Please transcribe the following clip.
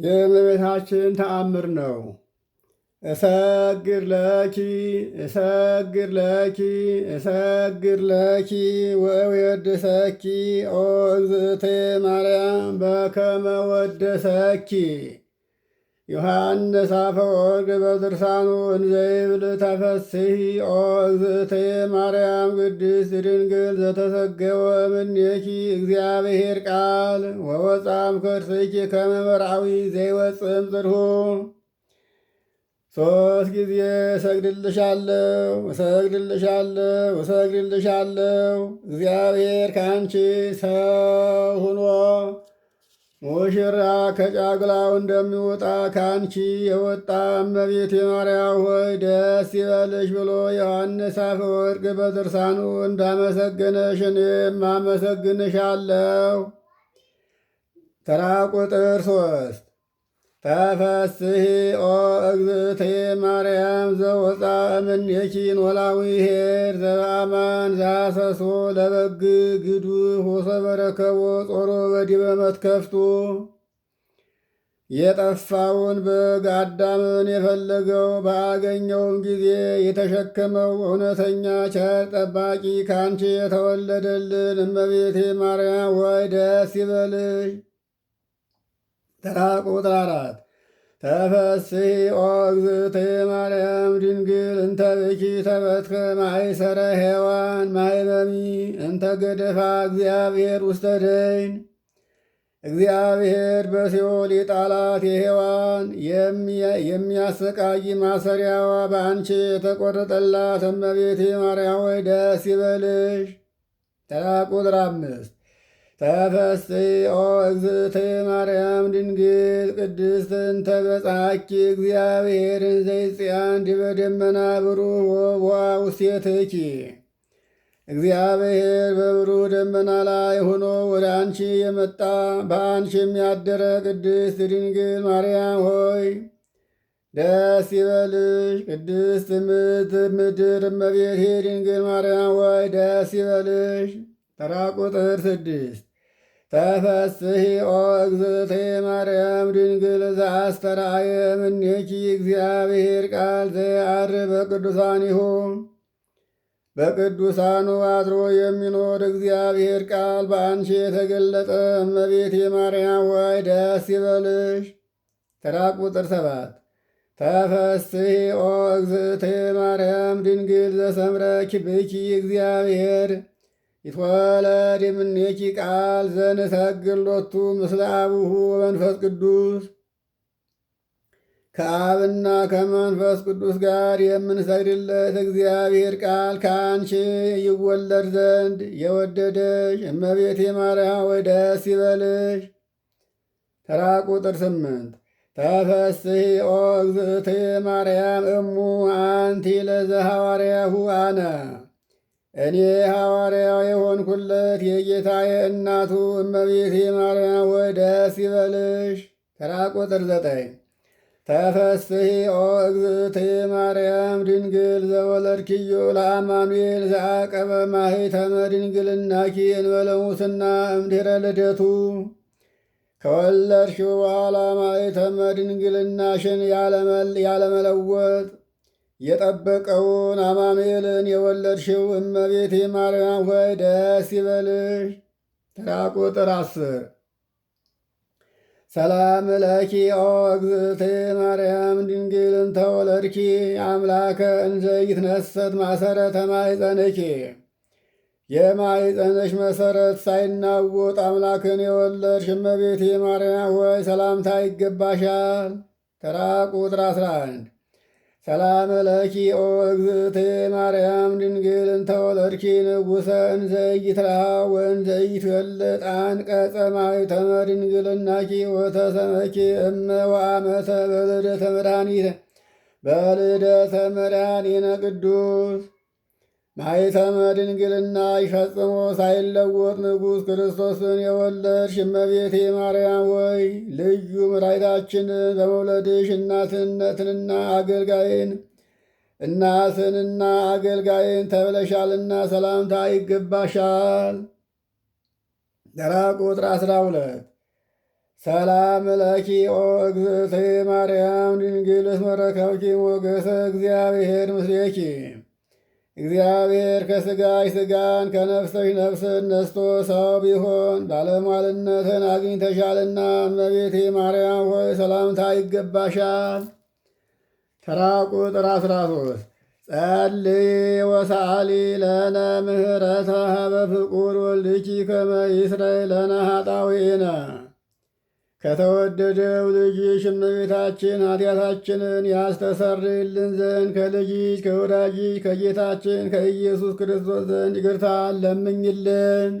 የእመቤታችን ተአምር ነው። እሰግር ለኪ እሰግር ለኪ እሰግር ለኪ ወእወድሰኪ ኦ እግዝእቴ ማርያም በከመ ወደሰኪ። ዮሐንስ አፈወርቅ በድርሳኑ እንዘይብል ተፈስሒ ኦ እግዝእቴ ማርያም ቅድስት ድንግል ዘተሰገወ እምኔኪ እግዚአብሔር ቃል ወወፃም ከርስኪ ከመ መርዓዊ ዘይወፅም ጽድሁ። ሦስት ጊዜ እሰግድልሻለሁ እሰግድልሻለሁ እሰግድልሻለሁ። እግዚአብሔር ከአንቺ ሰው ሁኖ ሙሽራ ከጫጉላው እንደሚወጣ ከአንቺ የወጣ እመቤቴ ማርያም ሆይ ደስ ይበልሽ ብሎ ዮሐንስ አፈወርቅ በድርሳኑ እንዳመሰገነሽ እኔም አመሰግንሻለሁ። ተራ ቁጥር 3 ተፈስሒ ኦ እግዝእቴ ማርያም ዘወፃ እምኔኪ ኖላዊ ኄር ዘበአማን ዘሐሰሶ ለበግ ግዱፍ ወሰበረከቦ ጾሮ በዲበ መትከፍቱ። የጠፋውን በግ አዳምን የፈለገው በአገኘውም ጊዜ የተሸከመው እውነተኛ ቸር ጠባቂ ካንቺ የተወለደልን እመቤቴ ማርያም ወይ ደስ ይበልሽ። ተራ ቁጥር 4 ተፈስሒ ኦ እግዝእቴ ማርያም ድንግል እንተ ብኪ ተበትከ ማእሰረ ሔዋን ማይበሚ እንተ ገደፋ እግዚአብሔር ውስተ ደይን። እግዚአብሔር በሲኦል የጣላት የሔዋን የሚያሰቃይ ማሰሪያዋ በአንቺ የተቆረጠላት እመቤቴ ማርያም ወይ ደስ ይበልሽ። ተራ ቁጥር 5 ተፈስሒ ኦ እግዝእቴ ማርያም ድንግል ቅድስት እንተ በጽሐኪ እግዚአብሔርን ዘይጽያን ዲበ ደመና ብሩህ ወቦአ ውስቴትኪ። እግዚአብሔር በብሩህ ደመና ላይ ሆኖ ወደ አንቺ የመጣ በአንቺ የሚያደረ ቅድስት ድንግል ማርያም ሆይ ደስ ይበልሽ። ቅድስት ምድር እመቤቴ ድንግል ማርያም ሆይ ደስ ይበልሽ። ተራ ቁጥር 6 ተፈስሒ ኦ እግዝእቴ ማርያም ድንግል ዘአስተርአየ እምኔኪ እግዚአብሔር ቃል ዘየዐርፍ በቅዱሳኒሁ። በቅዱሳኑ አድሮ የሚኖር እግዚአብሔር ቃል በአንቺ የተገለጠ እመቤቴ ማርያም ወይ ደስ ይበልሽ። ተራ ቁጥር 7 ተፈስሒ ኦ እግዝእቴ ማርያም ድንግል ዘሰምረኪ ብኪ እግዚአብሔር ይትወለድ እምኔኪ ቃል ዘንሰግድ ሎቱ ምስለ አቡሁ ወመንፈስ ቅዱስ። ከአብና ከመንፈስ ቅዱስ ጋር የምንሰግድለት እግዚአብሔር ቃል ከአንቺ ይወለድ ዘንድ የወደደሽ እመቤቴ ማርያም ወይ ደስ ይበልሽ። ተራ ቁጥር 8 ተፈስሒ ኦ እግዝእቴ ማርያም እሙ አንቲ ለዘሐዋርያሁ አነ። እኔ ሐዋርያው የሆንኩለት የጌታዬ እናቱ እመቤቴ ማርያም ወይ ደስ ይበልሽ። ተራ ቁጥር 9 ተፈስሒ ኦ እግዝእቴ ማርያም ድንግል ዘወለድኪዮ ለአማኑኤል ዘአቀበ ማኅተመ ድንግልናኪ እንበለ ሙስና እምድኅረ ልደቱ። ከወለድሽው በኋላ ማኅተመ ድንግልናሽን ያለመለወጥ የጠበቀውን አማኑኤልን የወለድሽው እመቤቴ ማርያም ሆይ ደስ ይበልሽ። ተራ ቁጥር 10 ሰላም ለኪ ኦ እግዝእቴ ማርያም ድንግል እንተ ወለድኪ አምላከ እንዘ ይትነሰት ማሰረተ ማኅፀንኪ። የማኅፀንሽ መሰረት ሳይናወጥ አምላክን የወለድሽ እመቤቴ ማርያም ሆይ ሰላምታ ይገባሻል። ተራ ቁጥር 11 ሰላም ለኪ ኦ እግዝእቴ ማርያም ድንግል እንተ ወለድኪ ንጉሠ እንዘ ኢይትረኃ ወእንዘ ኢይትወለድ አንቀጸ ማኅተመ ድንግልናኪ ወተሰመኪ እመ ወአመተ በልደተ መድኃኒነ ቅዱስ። ማኅተመ ድንግልና ይፈጽሞ ሳይለወጥ ንጉሥ ክርስቶስን የወለድሽ እመቤቴ ማርያም ሆይ ልዩ መድኃኒታችንን በመውለድሽ እናትንና አገልጋይን ተብለሻልና ሰላምታ ይገባሻል። ተራ ቁጥር 12 ሰላም ለኪ ኦ እግዝእትየ ማርያም ድንግል እስመ ረከብኪ ሞገሰ እግዚአብሔር ምስሌኪ። እግዚአብሔር ከሥጋሽ ሥጋን ከነፍስሽ ነፍስን ነስቶ ሰው ቢሆን ባለሟልነትን አግኝተሻልና እመቤቴ ማርያም ሆይ ሰላምታ ይገባሻል። ተራ ቁጥር 13 ጸልይ ወሰአሊ ለነ ምህረተ ሀበ ፍቁር ወልድኪ ከመ ይስረይ ለነ ኃጣውኢነ። ከተወደደው ልጅሽ እመቤታችን ኃጢአታችንን ያስተሰርይልን ዘንድ ከልጅሽ ከወዳጅሽ ከጌታችን ከኢየሱስ ክርስቶስ ዘንድ ይቅርታን ለምኝልን።